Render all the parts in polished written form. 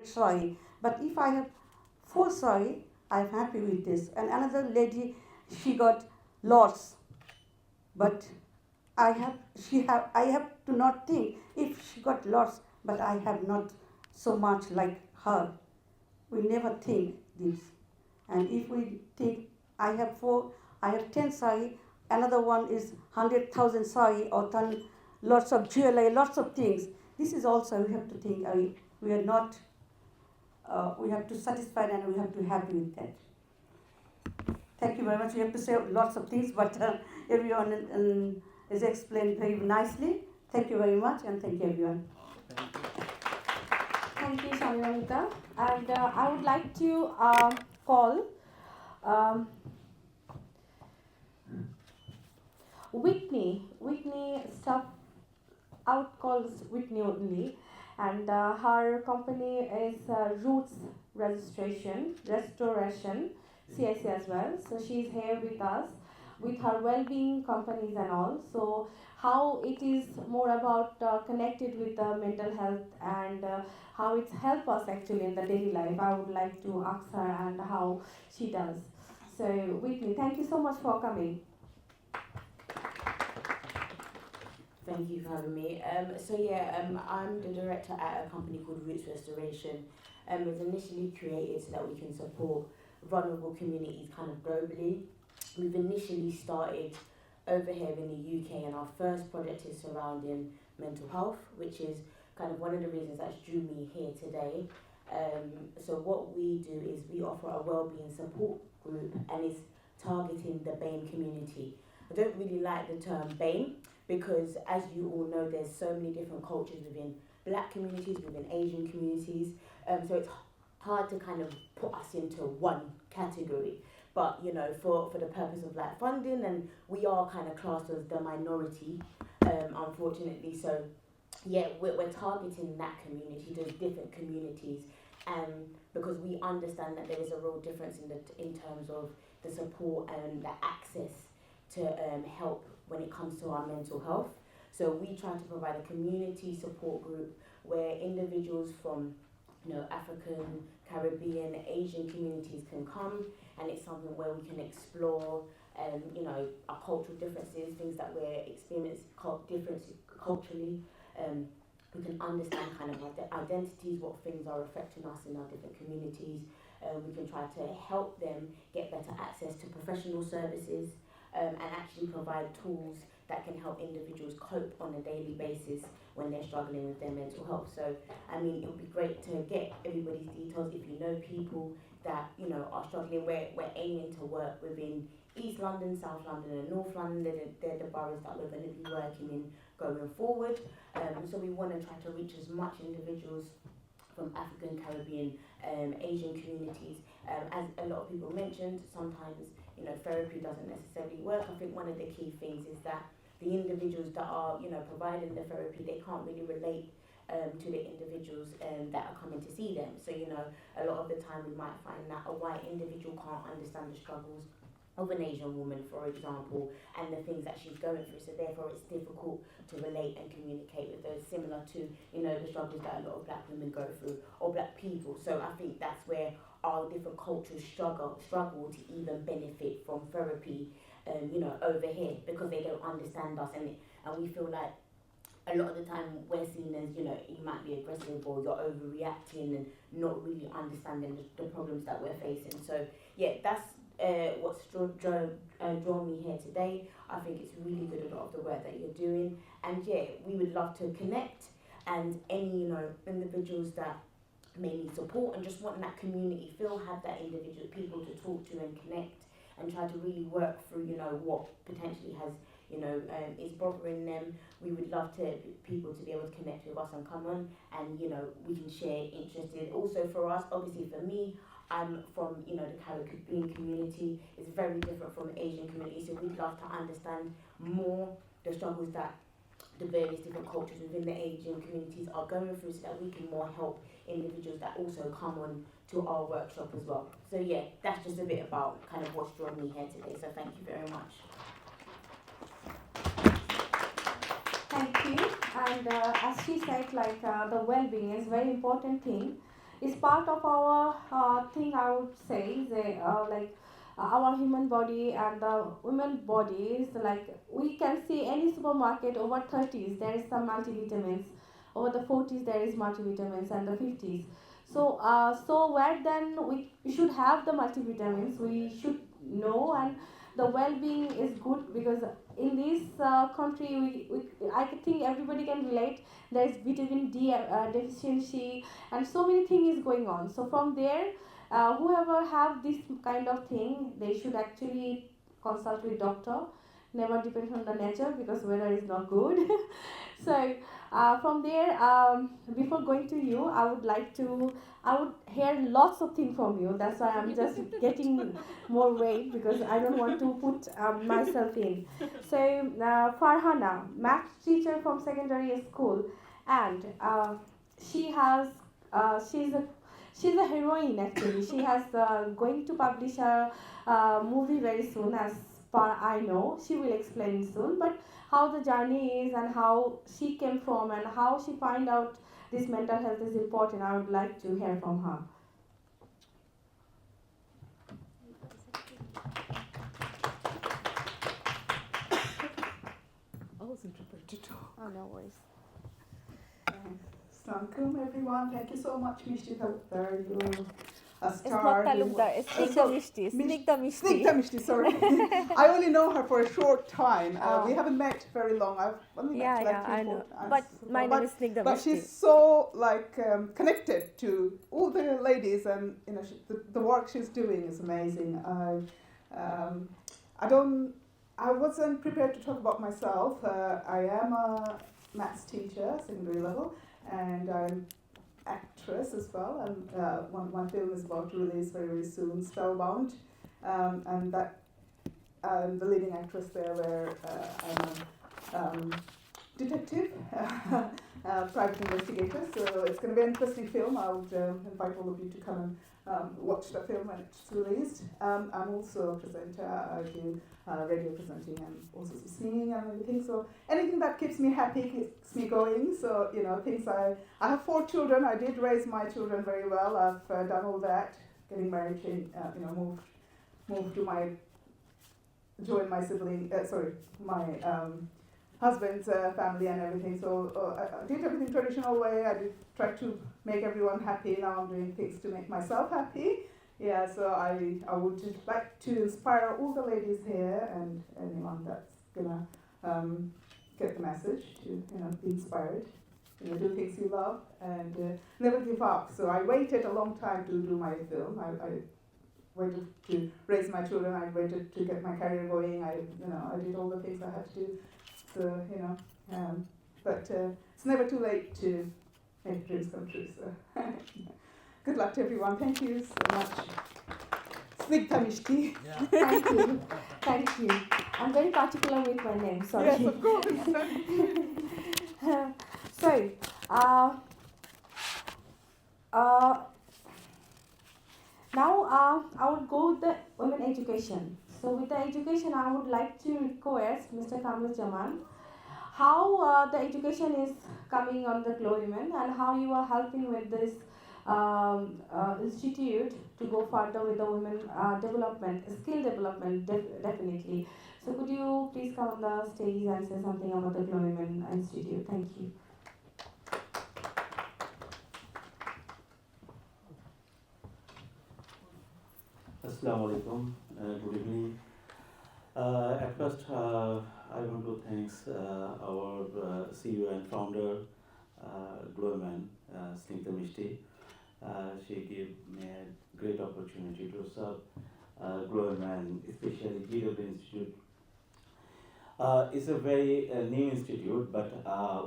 sorry. But if I have four sorry, I'm happy with this. And another lady, she got lots, but I have to not think if she got lots, but I have not so much like her. We never think this. And if we think I have four, I have 10 sari, another one is 100,000 sari or lots of jewelry, lots of things. This is also we have to think. We are not. We have to satisfy and we have to happy with that. Thank you very much. We have to say lots of things, but everyone is explained very nicely. Thank you very much, and thank you everyone. Thank you, Shamimamita. And I would like to call um, Whitney. Whitney stuff out calls Whitney only, and her company is Roots Registration Restoration CIC as well. So she's here with us with her well-being companies and all. So how it is more about connected with mental health and how it's help us actually in the daily life. I would like to ask her and how she does. So Whitney, thank you so much for coming. Thank you for having me. I'm the director at a company called Roots Restoration. It was initially created so that we can support vulnerable communities kind of globally. We've initially started over here in the UK, and our first project is surrounding mental health, which is kind of one of the reasons that's drew me here today. So what we do is we offer a wellbeing support group, and it's targeting the BAME community. I don't really like the term BAME because, as you all know, there's so many different cultures within black communities, within Asian communities. So it's hard to kind of put us into one category. But you know, for the purpose of like funding, and we are kind of classed as the minority, unfortunately. So yeah, we're targeting that community, those different communities, because we understand that there is a real difference in terms of the support and the access to help when it comes to our mental health. So we try to provide a community support group where individuals from African, Caribbean, Asian communities can come, and it's something where we can explore our cultural differences, things that we're experiencing differences culturally. We can understand kind of like the identities, what things are affecting us in our different communities. We can try to help them get better access to professional services, and actually provide tools that can help individuals cope on a daily basis when they're struggling with their mental health. So, I mean, it would be great to get everybody's details. If you know people that, are struggling, we're aiming to work within East London, South London and North London. They're the boroughs that we're going to be working in going forward. So we want to try to reach as much individuals from African, Caribbean, Asian communities. As a lot of people mentioned, sometimes therapy doesn't necessarily work. I think one of the key things is that the individuals that are providing the therapy, they can't really relate to the individuals that are coming to see them. So a lot of the time we might find that a white individual can't understand the struggles of an Asian woman, for example, and the things that she's going through. So therefore it's difficult to relate and communicate with those, similar to the struggles that a lot of black women go through, or black people. So I think that's where our different cultures struggle to even benefit from therapy over here, because they don't understand us, and we feel like a lot of the time we're seen as, you might be aggressive or you're overreacting and not really understanding the problems that we're facing. So yeah, that's what's drawn me here today. I think it's really good, a lot of the work that you're doing, and yeah, we would love to connect, and any individuals that may need support and just want that community feel, have that individual people to talk to and connect, and try to really work through what potentially has is bothering them. We would love to people to be able to connect with us and come on, and we can share interests. Also for us, obviously for me, I'm from the Caribbean community. It's very different from the Asian community, so we'd love to understand more the struggles that the various different cultures within the Asian communities are going through, so that we can more help individuals that also come on to our workshop as well. So yeah, that's just a bit about kind of what's drawn me here today. So thank you very much. Thank you. And as she said, the well-being is a very important thing is part of our thing. I would say like our human body and the women body is like we can see any supermarket over 30s there is some multivitamins, over the 40s there is multivitamins, and the 50s. So where then we should have the multivitamins, we should know, and the well-being is good because in this country I think everybody can relate. There is vitamin D deficiency, and so many things is going on. So from there, whoever have this kind of thing, they should actually consult with doctor. Never depend on the nature because weather is not good. So from there, before going to you, I would hear lots of things from you. That's why I'm just getting more weight because I don't want to put myself in. So Farhana, math teacher from secondary school, and she has she's a heroine actually. She has going to publish a movie very soon, as far I know. She will explain soon, but how the journey is and how she came from and how she find out this mental health is important. I would like to hear from her. I wasn't prepared to talk. Oh, no worries. Assalamualaikum everyone. Thank you so much, Mishti Talukdar. You're a It's star. not Talukdar, it's Snigdha Mishti. Snigdha Mishti. Snigdha Mishti, sorry. I only know her for a short time. Oh. We haven't met very long. I've only met like I 3-4 know. times. But my name is Snigdha But Mishti. she's so like connected to all the ladies, and you know the work she's doing is amazing. I wasn't prepared to talk about myself. I am a maths teacher, secondary level, and I'm actress as well. And one film is about to release very, very soon, Spellbound, and that I'm the leading actress there, where I'm a detective, private investigator. So it's going to be an interesting film. I would invite all of you to come and watch the film when it's released. I'm also a presenter. I do radio presenting and also some singing and everything. So anything that keeps me happy, keeps me going. So you know, things I have 4 children. I did raise my children very well. I've done all that. Getting married, moved to join my sibling. My husband's family and everything. So I did everything traditional way. I did try to make everyone happy. Now I'm doing things to make myself happy. Yeah, so I would just like to inspire all the ladies here and anyone that's gonna get the message to be inspired. Do things you love and never give up. So I waited a long time to do my film. I waited to raise my children. I waited to get my career going. I did all the things I had to do. So but it's never too late to make dreams come true. So good luck to everyone. Thank you so much. Snigdha Mishti. Thank you. I'm very particular with my name. Sorry. Yes, of course. So, now I would go with the women education. So with the education, I would like to request Mr. Kamlesh Jaman how the education is coming on the Glow Women and how you are helping with this institute to go further with the women development, skill development, definitely. So could you please come on the stage and say something about the Glow Women Institute? Thank you. Assalamu alaikum, good evening. At first, I want to thank our CEO and founder, Glowman, Snigdha Mishti. She gave me a great opportunity to serve Glowman, especially GW Institute. It's a very new institute, but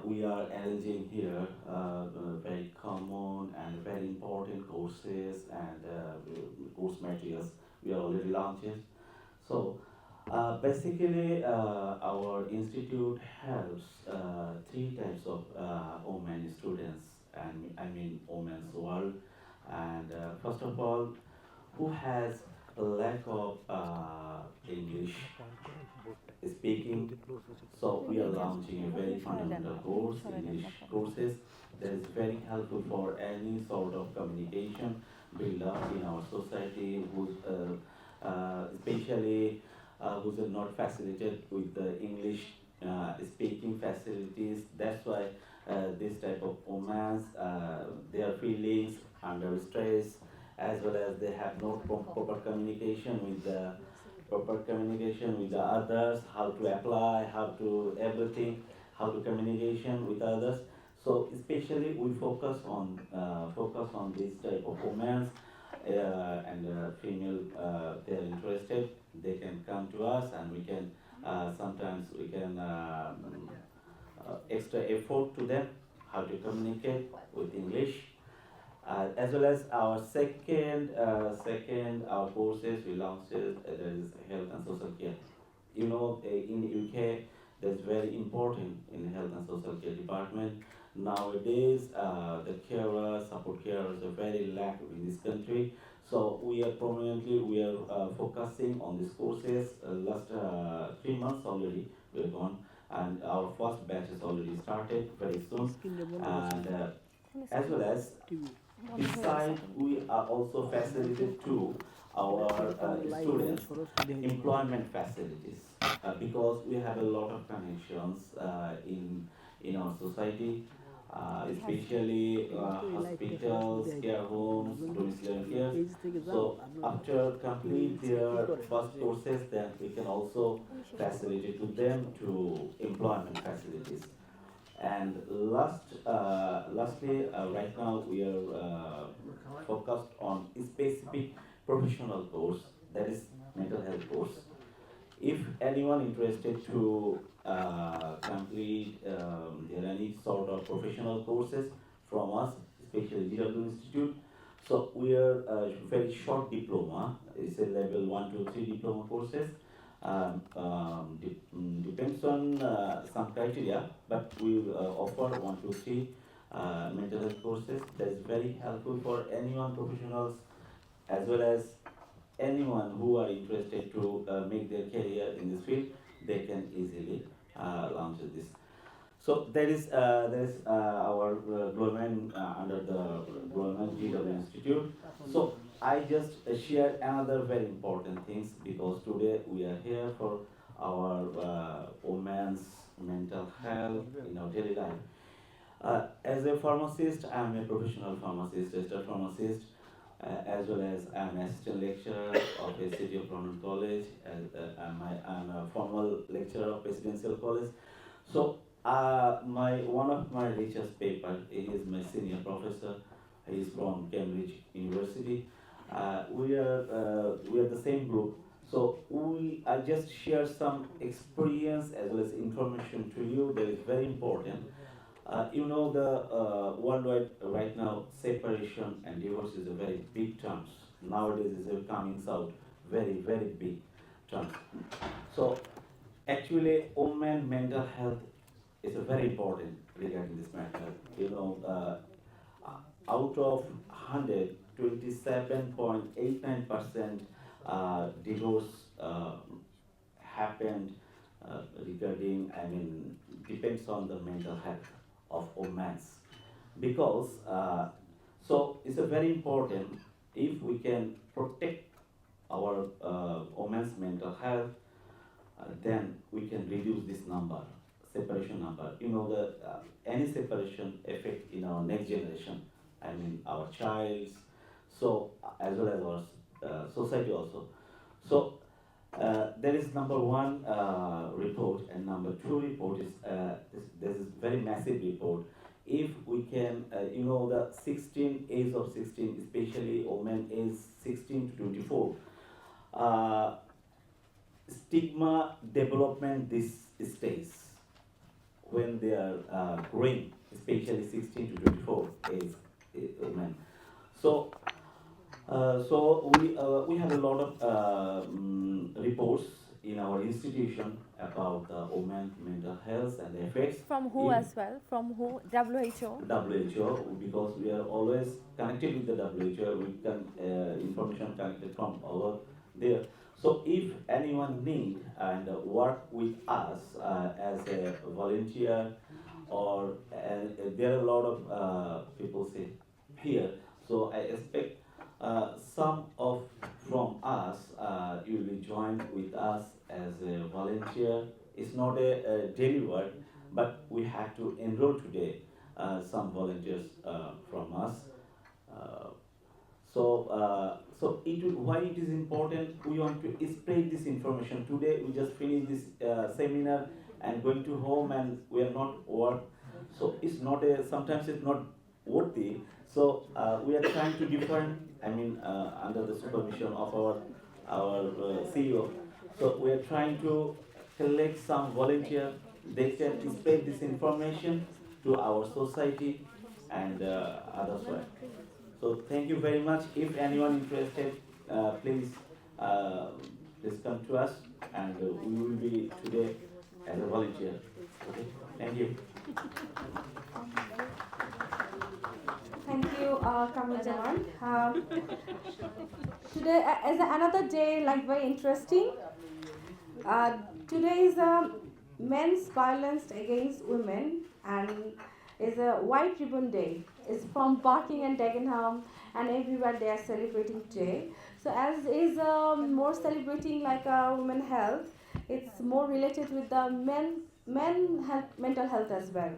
we are arranging here very common and very important courses and course materials we are already launching. So basically, our institute helps 3 types of women students, and I mean women's world. And first of all, who has lack of English speaking. So we are launching a very fundamental course, English courses, that is very helpful for any sort of communication build up in our society, who's especially who's not facilitated with the English speaking facilities. That's why this type of women, their feelings under stress, as well as they have no proper communication with the others, how to apply, how to everything, how to communication with others. So especially we focus on this type of women and female. They are interested. They can come to us, and we can sometimes we can extra effort to them how to communicate with English. As well as our second our courses we launched there is health and social care. You know, in UK, that's very important in health and social care department. Nowadays, the carers, support carers are very lack in this country. So we are focusing on these courses. Last 3 months already we're gone, and our first batch has already started very soon. And as well as besides, we are also facilitated to our students employment facilities because we have a lot of connections in our society, especially hospitals, care homes, domiciliary care. So after complete their first courses, then we can also facilitate to them to employment facilities. And lastly, right now we are focused on a specific professional course, that is mental health course. If anyone interested to complete any sort of professional courses from us, especially GW Institute, so we are very short diploma. It's a level 1 to 3 diploma courses. Depends on some criteria, but we offer 1 to 3 mental health courses. That is very helpful for anyone professionals as well as anyone who are interested to make their career in this field. They can easily launch this. So there is our Global under the Global GW Institute. So I just share another very important things because today we are here for our women's mental health in our daily life. As a pharmacist, I am a professional pharmacist, registered pharmacist, as well as I am assistant lecturer of a City of London College. I'm a formal lecturer of Presidential College. So my one of my research paper, he is my senior professor. He is from Cambridge University. We are the same group. So I just share some experience as well as information to you that is very important. You know the worldwide right now separation and divorce is a very big terms. Nowadays is coming out very big terms. So actually, women mental health is a very important regarding this matter. You know, out of 100, 27.89% divorce happened regarding, I mean, depends on the mental health of women. Because, so it's a very important if we can protect our women's mental health, then we can reduce this number, separation number. You know, the any separation affect in our next generation. I mean, our childs, so as well as our society also. So there is number one report, and number two report is this is very massive report. If we can, you know, the 16 age of 16, especially women age 16 to 24. Stigma development this stage when they are growing, especially 16 to 24 age women. So we have a lot of reports in our institution about women mental health and the effects. From who in as well? From who? WHO? WHO, because we are always connected with the WHO. We can information connected from our there. So if anyone need and work with us as a volunteer, or there are a lot of people say here. So I expect some of from us you will be joined with us as a volunteer. It's not a daily work, but we have to enroll today some volunteers from us. Uh, so why it is important? We want to spread this information. Today we just finished this seminar and going to home, and we are not work. So it's not a, sometimes it's not worthy. So we are trying to different. I mean, under the supervision of our CEO. So we are trying to collect some volunteer. They can spread this information to our society and others. So thank you very much. If anyone interested, please please come to us, and we will be today as a volunteer. Okay, thank you. Thank you, Kamal. Today is another day, like, very interesting. Today is Men's Violence Against Women, and is a White Ribbon Day. It's from Barking and Dagenham, and everywhere they are celebrating today. So as is more celebrating like women health, it's more related with the men health, mental health as well.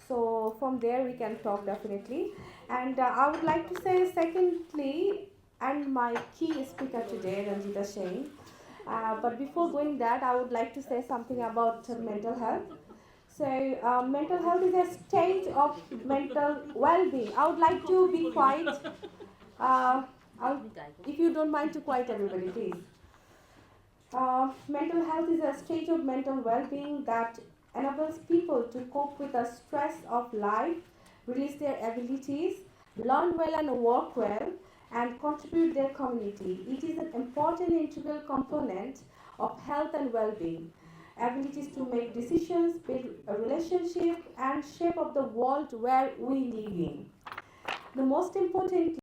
So from there we can talk definitely. And I would like to say secondly, and my key speaker today, Ranjita Singh. But before going that, I would like to say something about mental health. So, mental health is a state of mental well-being. I would like to be quiet. If you don't mind to quiet everybody, please. Mental health is a state of mental well-being that enables people to cope with the stress of life, release their abilities, learn well and work well, and contribute their community. It is an important integral component of health and well-being. Abilities to make decisions, build a relationship, and shape of the world where we live in. The most important